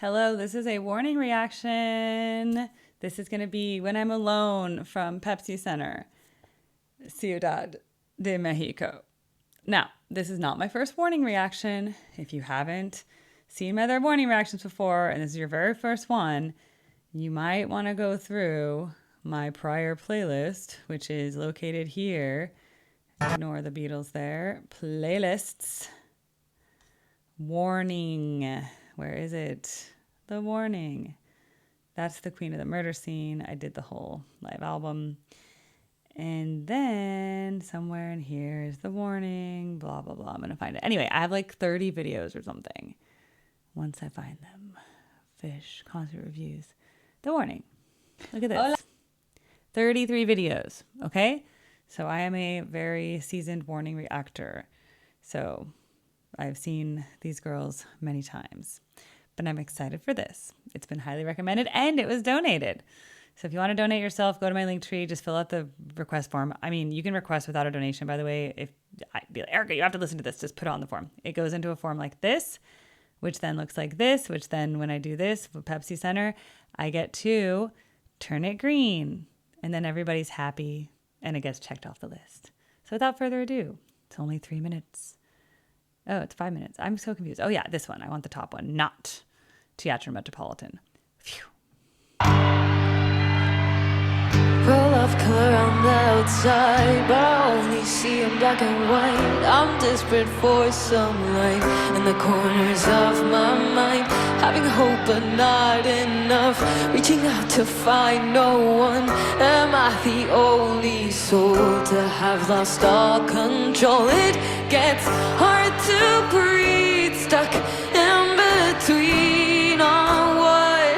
Hello, this is a warning reaction. This is going to be When I'm Alone from Pepsi Center, Ciudad de Mexico. Now, this is not my first warning reaction. If you haven't seen my other warning reactions before, and this is your very first one, you might want to go through my prior playlist, which is located here. Ignore the Beatles there. Playlists. Warning. Where is it? The warning. That's the Queen of the Murder Scene. I did the whole live album. And then somewhere in here is the warning. Blah, blah, blah. I'm going to find it. Anyway, I have like 30 videos or something. Once I find them. Fish, concert reviews. The warning. Look at this. Hola. 33 videos. Okay? So I am a very seasoned warning reactor. So I've seen these girls many times, but I'm excited for this. It's been highly recommended and it was donated. So if you want to donate yourself, go to my link tree, just fill out the request form. I mean, you can request without a donation, by the way. If I'd be like, Erica, you have to listen to this, just put it on the form. It goes into a form like this, which then looks like this, which then when I do this with Pepsi Center, I get to turn it green and then everybody's happy and it gets checked off the list. So without further ado, it's only 3 minutes. Oh, it's 5 minutes. I'm so confused. Oh, yeah, this one. I want the top one, not Teatro Metropolitan. Phew. Well, I've color on the outside, but I only see in black and white. I'm desperate for some light in the corners of my mind. Having hope but not enough, reaching out to find no one. Am I the only soul to have lost all control? It gets hard to breathe, stuck in between on what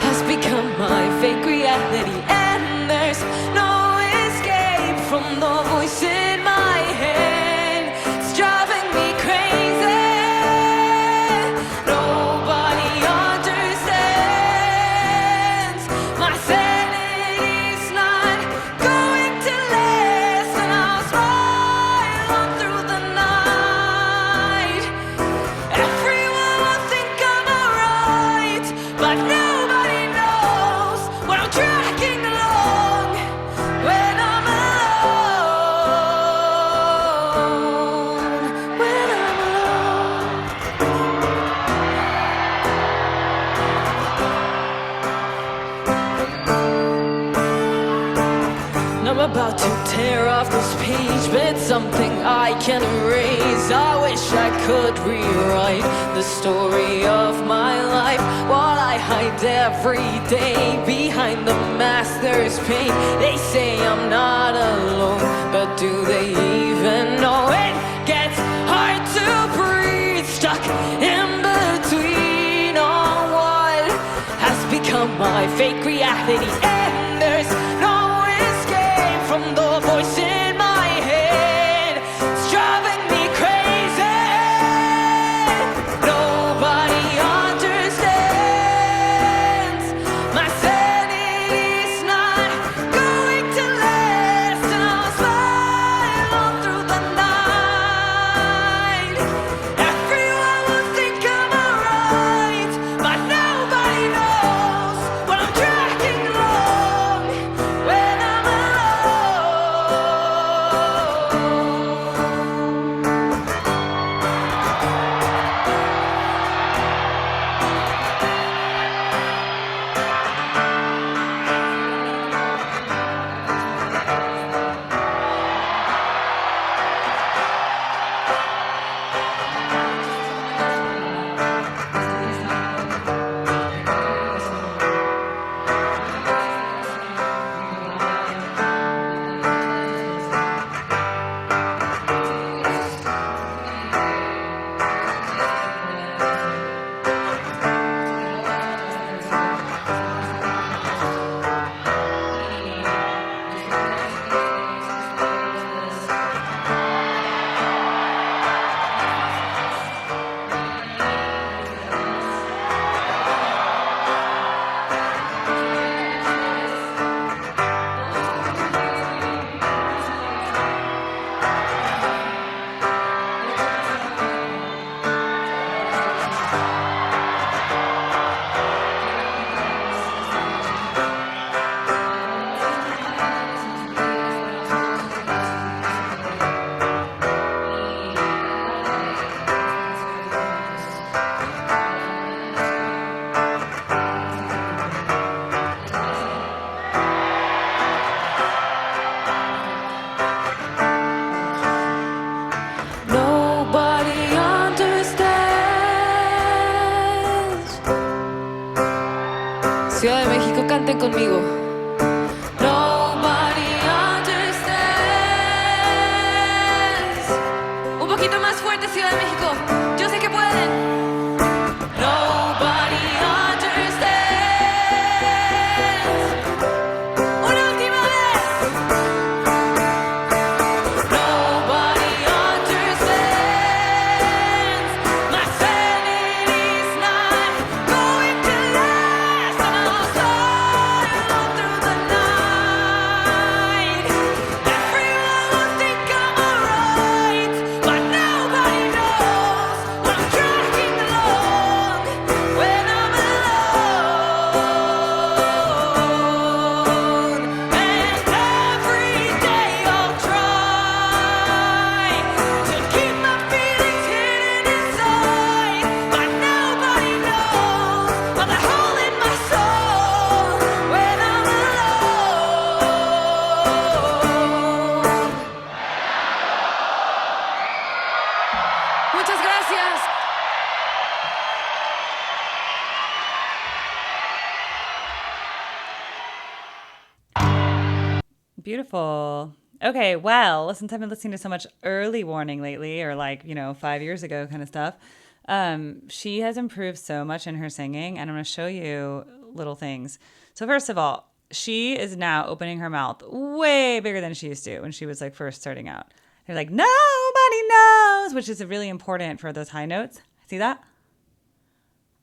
has become my fake reality. And there's no escape from the voice in my head. It's driving me crazy. Nobody understands. My sanity's not going to last, and I'll smile on through the night. Everyone will think I'm alright, but nobody knows what I'm dragging along when I'm alone. When I'm alone. And I'm about to tear off this page, but it's something I can erase. I wish I could rewrite the story of my life. What I hide every day behind the mask, there's pain. They say I'm not alone, but do they even know? It gets hard to breathe, stuck in between on what has become my fake reality. And there's no escape from the voice in my head. It's driving me crazy. Nobody understands. My sanity's not going to last, and I'll smile on through the night. Everyone will think I'm alright, but nobody knows what I'm dragging along. Ciudad de México, canten conmigo. Nobody understands. Un poquito más fuerte, Ciudad de México. Yo sé que pueden. Nobody understands. Una última vez. Nobody understands. My sanity's not going to last, and I'll slide on through the night. Everyone will think I'm alright, but nobody knows what I'm dragging along when I'm alone. And every day I'll try to keep my feelings hidden inside, but nobody knows about the hole in my soul when I'm alone. Muchas gracias. Beautiful. Okay, well, since I've been listening to so much early warning lately, or like, 5 years ago kind of stuff, she has improved so much in her singing, and I'm going to show you little things. So, first of all, she is now opening her mouth way bigger than she used to when she was like first starting out. They're like, nobody knows, which is really important for those high notes. See that?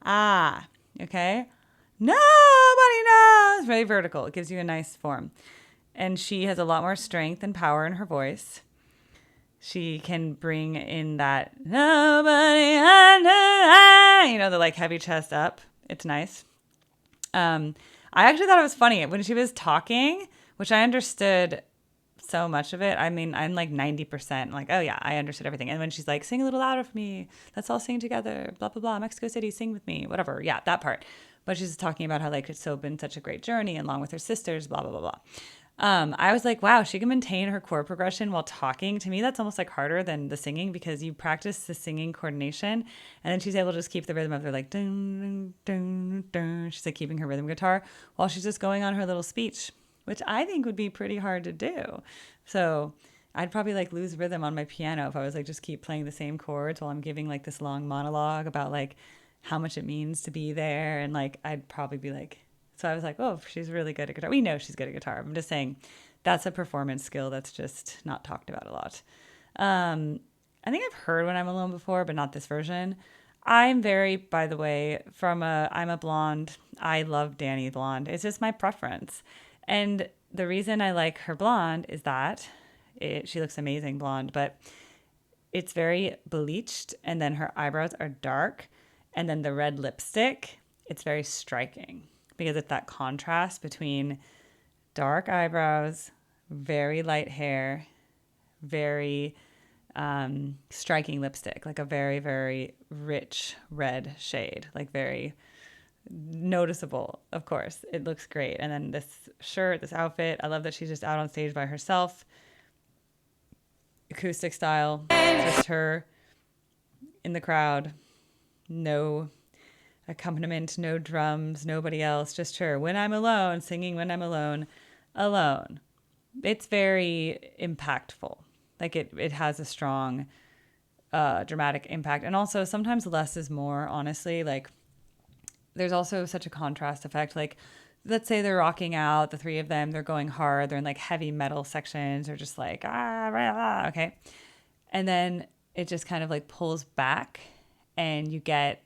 Ah, okay. Nobody knows. Very vertical. It gives you a nice form. And she has a lot more strength and power in her voice. She can bring in that nobody under, the like heavy chest up. It's nice. I actually thought it was funny when she was talking, which I understood so much of it. I mean, I'm like 90% like, oh yeah, I understood everything. And when she's like, sing a little louder for me, let's all sing together, blah, blah, blah, Mexico City, sing with me, whatever. Yeah, that part. But she's talking about how like it's so been such a great journey along with her sisters, blah, blah, blah, blah. I was like, wow, she can maintain her chord progression while talking. To me, that's almost like harder than the singing because you practice the singing coordination and then she's able to just keep the rhythm of her like, dun, dun, dun. She's like keeping her rhythm guitar while she's just going on her little speech, which I think would be pretty hard to do. So I'd probably like lose rhythm on my piano if I was like just keep playing the same chords while I'm giving like this long monologue about like how much it means to be there. And like, I'd probably be like, so I was like, oh, she's really good at guitar. We know she's good at guitar. I'm just saying that's a performance skill that's just not talked about a lot. I think I've heard When I'm Alone before, but not this version. I'm very, by the way, I'm a blonde. I love Danny blonde. It's just my preference. And the reason I like her blonde is that she looks amazing blonde, but it's very bleached and then her eyebrows are dark and then the red lipstick, it's very striking because it's that contrast between dark eyebrows, very light hair, very striking lipstick, like a very, very rich red shade, like very noticeable, of course. It looks great. And then this shirt, this outfit, I love that she's just out on stage by herself. Acoustic style, just her in the crowd. No accompaniment, no drums, nobody else, just her. When I'm alone, singing When I'm alone, alone. It's very impactful. Like it has a strong dramatic impact. And also sometimes less is more, honestly. Like there's also such a contrast effect. Like let's say they're rocking out, the three of them, they're going hard, they're in like heavy metal sections, or just like, okay. And then it just kind of like pulls back and you get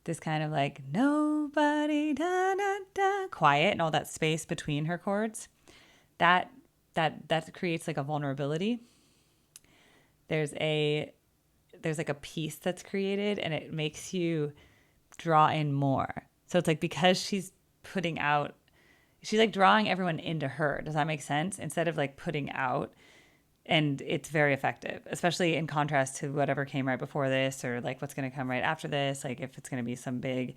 this kind of like nobody da da da quiet and all that space between her chords. That creates like a vulnerability. There's like a piece that's created and it makes you draw in more. So it's like because she's like drawing everyone into her. Does that make sense? Instead of like putting out. And it's very effective, especially in contrast to whatever came right before this or like what's going to come right after this. Like if it's going to be some big,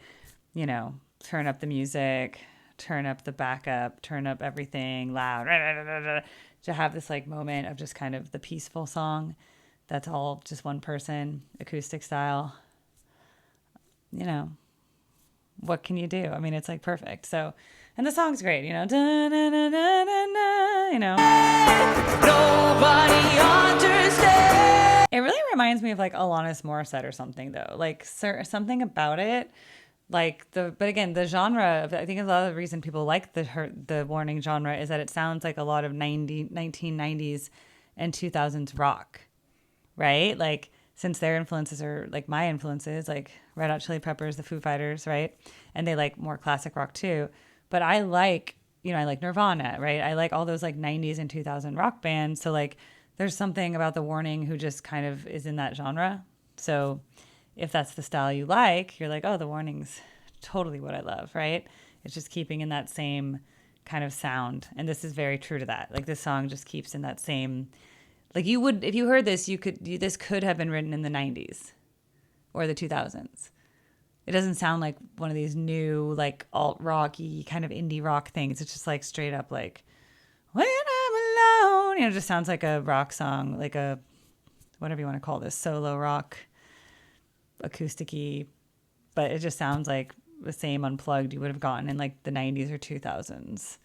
turn up the music, turn up the backup, turn up everything loud, to have this like moment of just kind of the peaceful song that's all just one person, acoustic style. what can you do? I mean, it's like perfect. So, and the song's great, you know, da, da, da, da, da, da, you know. Nobody understands. It really reminds me of like Alanis Morissette or something, though. Like something about it, like but again, the genre. I think a lot of the reason people like the Warning genre is that it sounds like a lot of 1990s and 2000s rock, right? Like since their influences are like my influences, like Red Hot Chili Peppers, the Foo Fighters, right? And they like more classic rock too. But I like, you know, I like Nirvana, right? I like all those like 90s and 2000 rock bands. So like there's something about the Warning who just kind of is in that genre. So if that's the style you like, you're like, oh, the Warning's totally what I love, right? It's just keeping in that same kind of sound. And this is very true to that. Like this song just keeps in that same, like you would, if you heard this, this could have been written in the 90s or the 2000s. It doesn't sound like one of these new, like alt rocky kind of indie rock things. It's just like straight up like, when I'm alone. You know, it just sounds like a rock song, like a, whatever you want to call this, solo rock, acoustic-y, but it just sounds like the same unplugged you would have gotten in like the 90s or 2000s.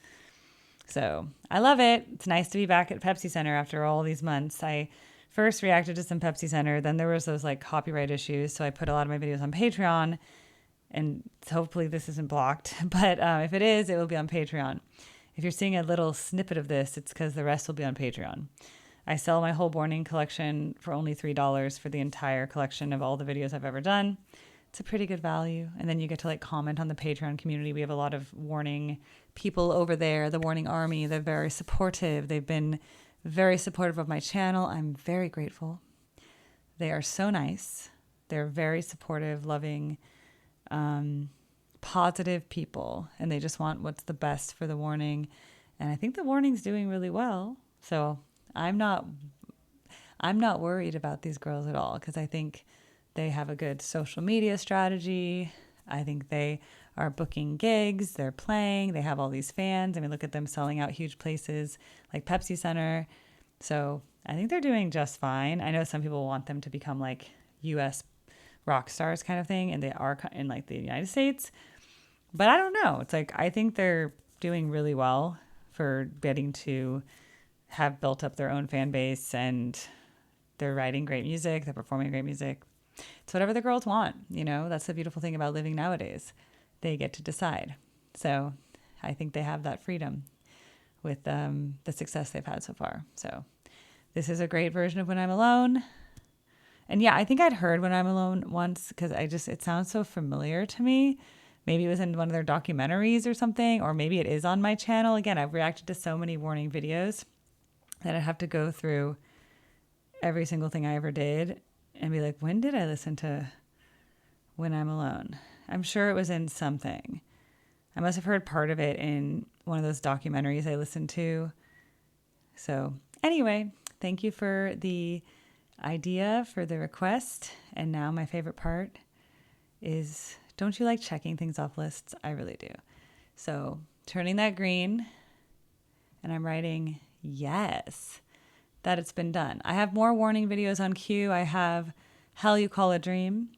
So I love it. It's nice to be back at Pepsi Center after all these months. I first reacted to some Pepsi Center. Then there was those like copyright issues. So I put a lot of my videos on Patreon, and hopefully this isn't blocked. But if it is, it will be on Patreon. If you're seeing a little snippet of this, it's because the rest will be on Patreon. I sell my whole Warning collection for only $3 for the entire collection of all the videos I've ever done. It's a pretty good value. And then you get to like comment on the Patreon community. We have a lot of Warning people over there, the Warning Army. They're very supportive. They've been very supportive of my channel. I'm very grateful. They are so nice. They're very supportive, loving, positive people. And they just want what's the best for the Warning. And I think the Warning's doing really well. So I'm not worried about these girls at all, because I think they have a good social media strategy. I think they are booking gigs, they're playing, they have all these fans. I mean, look at them selling out huge places like Pepsi Center. So I think they're doing just fine. I know some people want them to become like US rock stars kind of thing, and they are in like the United States. But I don't know. It's like, I think they're doing really well for getting to have built up their own fan base, and they're writing great music, they're performing great music. It's whatever the girls want, you know. That's the beautiful thing about living nowadays. They get to decide. So I think they have that freedom with the success they've had so far. So this is a great version of When I'm Alone. And yeah, I think I'd heard When I'm Alone once, because it sounds so familiar to me. Maybe it was in one of their documentaries or something, or maybe it is on my channel. Again, I've reacted to so many Warning videos that I have to go through every single thing I ever did and be like, when did I listen to When I'm Alone? I'm sure it was in something. I must have heard part of it in one of those documentaries I listened to. So anyway, thank you for the idea, for the request. And now my favorite part is, don't you like checking things off lists? I really do. So turning that green, and I'm writing yes, that it's been done. I have more Warning videos on queue. I have Hell You Call a Dream.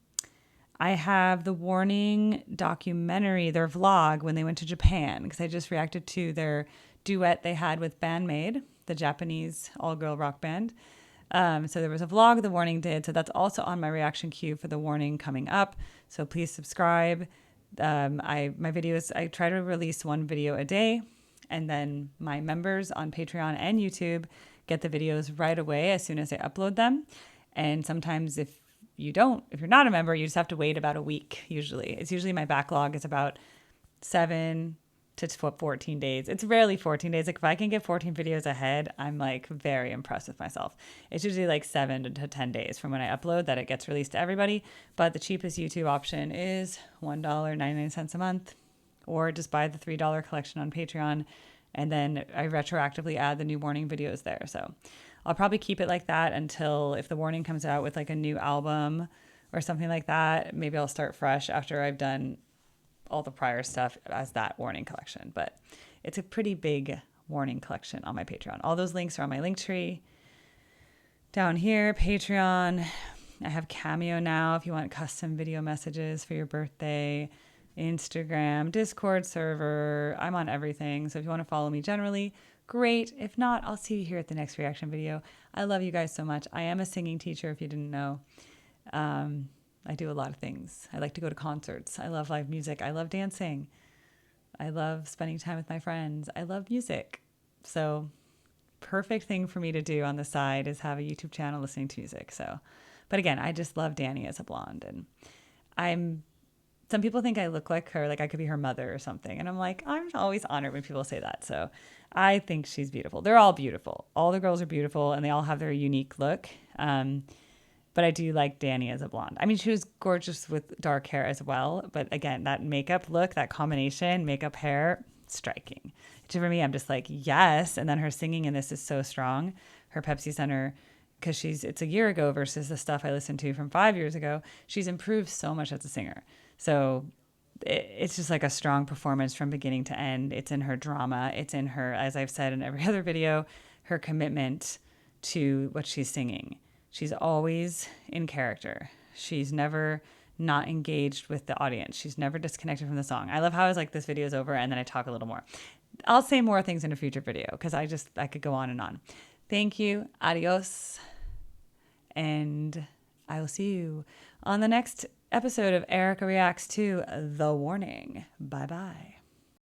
I have the Warning documentary, their vlog when they went to Japan, because I just reacted to their duet they had with Bandmade, the Japanese all-girl rock band. So there was a vlog the Warning did. So that's also on my reaction queue for the Warning coming up. So please subscribe. My videos, I try to release one video a day. And then my members on Patreon and YouTube get the videos right away as soon as I upload them. And sometimes if you're not a member, you just have to wait about a week usually. It's usually my backlog is about 7 to 14 days. It's rarely 14 days. Like if I can get 14 videos ahead, I'm like very impressed with myself. It's usually like 7 to 10 days from when I upload that it gets released to everybody. But the cheapest YouTube option is $1.99 a month, or just buy the $3 collection on Patreon. And then I retroactively add the new Warning videos there. So I'll probably keep it like that until if the Warning comes out with like a new album or something like that, maybe I'll start fresh after I've done all the prior stuff as that Warning collection. But it's a pretty big Warning collection on my Patreon. All those links are on my link tree. Down here, Patreon. I have Cameo now if you want custom video messages for your birthday. Instagram, Discord server. I'm on everything. So if you want to follow me generally, great. If not, I'll see you here at the next reaction video. I love you guys so much. I am a singing teacher, if you didn't know. I do a lot of things. I like to go to concerts. I love live music. I love dancing. I love spending time with my friends. I love music. So, perfect thing for me to do on the side is have a YouTube channel listening to music. So, but again, I just love Danny as a blonde. And I'm, some people think I look like her, like I could be her mother or something. And I'm like, I'm always honored when people say that. So, I think she's beautiful. They're all beautiful. All the girls are beautiful and they all have their unique look. But I do like Danny as a blonde. I mean, she was gorgeous with dark hair as well. But again, that makeup look, that combination, makeup, hair, striking. So for me, I'm just like, yes. And then her singing in this is so strong. Her Pepsi Center, because it's a year ago versus the stuff I listened to from 5 years ago. She's improved so much as a singer. So it's just like a strong performance from beginning to end. It's in her drama. It's in her, as I've said in every other video, her commitment to what she's singing. She's always in character. She's never not engaged with the audience. She's never disconnected from the song. I love how I was like, this video is over, and then I talk a little more. I'll say more things in a future video because I could go on and on. Thank you. Adios. And I will see you on the next episode of Erica Reacts to The Warning. Bye bye.